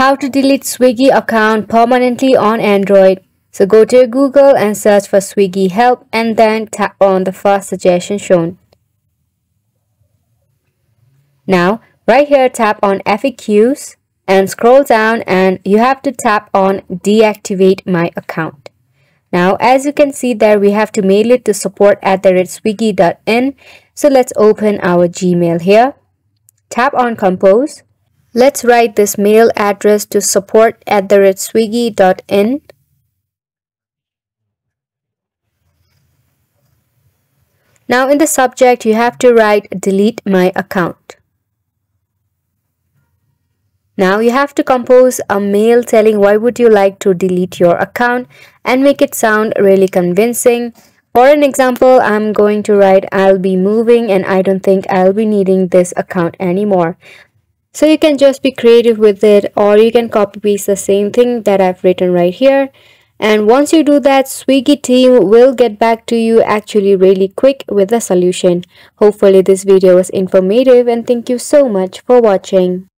how to delete Swiggy account permanently on Android. So go to Google and search for Swiggy help and then tap on the first suggestion shown. Now right here tap on FAQs and scroll down and you have to tap on deactivate my account. Now as you can see there, we have to mail it to support@swiggy.in. So let's open our Gmail here. Tap on compose. Let's write this mail address to support@swiggy.in. Now in the subject you have to write delete my account. Now you have to compose a mail telling why would you like to delete your account and make it sound really convincing. For an example, I'm going to write I'll be moving and I don't think I'll be needing this account anymore. So you can just be creative with it, or you can copy paste the same thing that I've written right here. And once you do that, Swiggy team will get back to you actually really quick with a solution. Hopefully this video was informative and thank you so much for watching.